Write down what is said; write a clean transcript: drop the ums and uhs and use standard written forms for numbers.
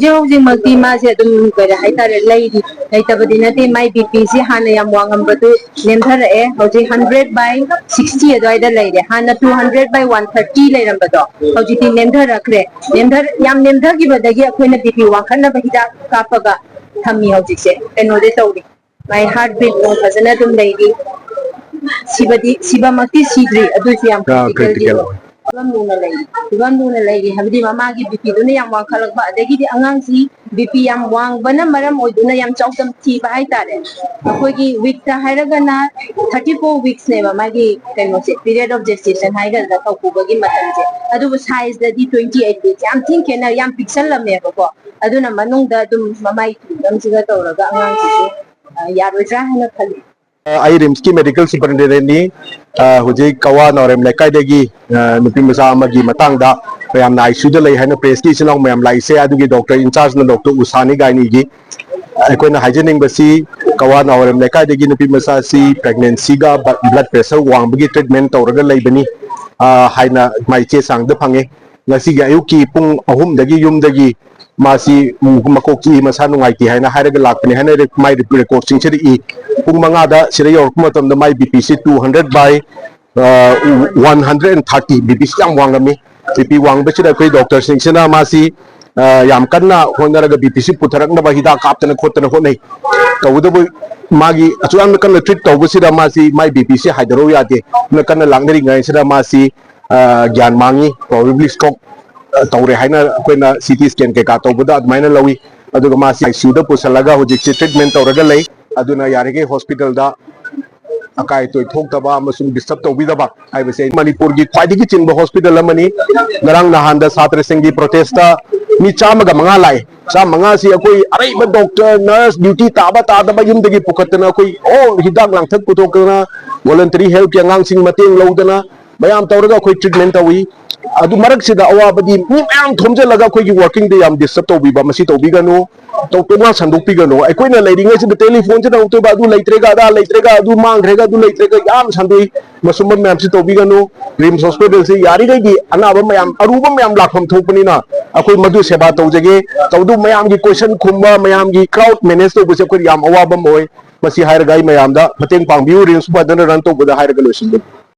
Housing Maltima said the Haitare lady, Haitabadinati, my BP, Hana Yamwangam Batu, Nemthar, Hoji 100 by 60 a lady, Hana 200 by 130 Lambato, Hoji Nemthar Akre, Nemthar Yam Nemthar give a day when a BP Wakana Bahida Kapaga, Tami Hoji, and no they my heartbeat was another lady, Sibamati Sidri, Adusiam critical. One lady have the Mamagi BP Dunayam Wakalaba, they give the Angansi, BP Yam Wang, Banamaram or Dunayam Chokam tea by Tare. Akogi week the Hiragana 34 weeks never Maggie period of gestation higher the Kokubagi Matanje. Adu was high as the D28 weeks. I'm thinking a young pixel of me before. Aduna Manung the Mamai, Damsigato, Yarwitra and a Kali. RIMS की medical superintendent हुजे कवा नौरेम लेकाइदगी नुपी मसा अमगी मतंगदा मयाम ना ICU the लई हाइना press की सिलाउ मयाम लाइसे अदुगी doctor in charge न doctor उसानी gynae गी अकोना हाइजेनिंग बसी कवा नौरेम लेकाइदगी नुपी मसा सी प्रेगनेंसी गा blood pressure वांगबगी treatment तौरगा लैबनी हाइना माइचे सांगद fungi ngasi ga yuki pung ahum dagi yum dagi masi makoki masa nungaiti haina hairaga lakpani haina mai record singcheri I pung manga da sira yor kumatam da mai BPC 200 by 130 BPC yang wangami BP wang bechira koi doctor singsina masi yam kanna honaraga BPC putharakna ba hida kaptana khotana khonai tawudabu magi achuan kan treat tawbusira masi mai BPC haidaro yate na kan langnari ngai sira masi ज्ञान मांगी probably stroke तौरे हाइना Koyna CT scan के का तौबदा अदमाइना लवी अदुगा मासी ICU दा पुसलगा होजिक treatment तौरगा लई अदुना यारेगे hospital दा अकाय तोय थोक्तबा अमसुंग disturb तौबिदबा हाइबसे Manipur की ख्वाइदगी चिनबा hospital अमनी Narang नहान दा छात्र संघी प्रोटेस्ट दा मी चामगा मंगा लाई चा मंगा सी कोई अरेब डॉक्टर नर्स ड्यूटी ताबा तादबा युमदगी पुखतना कोई ओ हिदाक लांथक पुथोकना वॉलंटरी हेल्प के अंगांसिंग मतेंग लौदना मैम तौरगा कोई ट्रीटमेंट तौई अदु मरक सिदा अवाबदी मी मैम थोमजलगा कोई वर्किंग डे याम डिस्टर्ब तौबीबा मसी तौबीगनो तौतोमा संदोकपीगनो अकोइना लेरिंगे सिदा टेलीफोन से नौतोबा अदु लेत्रेगा अदु मांग्रेगा अदु लेत्रेगा याम संदोई मसुम मैम से तौबीगनो रिम्स हॉस्पिटल से यारिगैदी अनाबा मैम अरुबा मैम लाखम थोपनीना अकोइ मधु सेवा तौजगे तौदु मैम की क्वेश्चन खुम्बा मैम की क्राउड मैनेज तौबसे कोइ याम अवाबम होय मसी हायरगाई मैम दा मतेंग पांगबियु रिम्स बदन रन तौबदा हायरगा लोसिंदो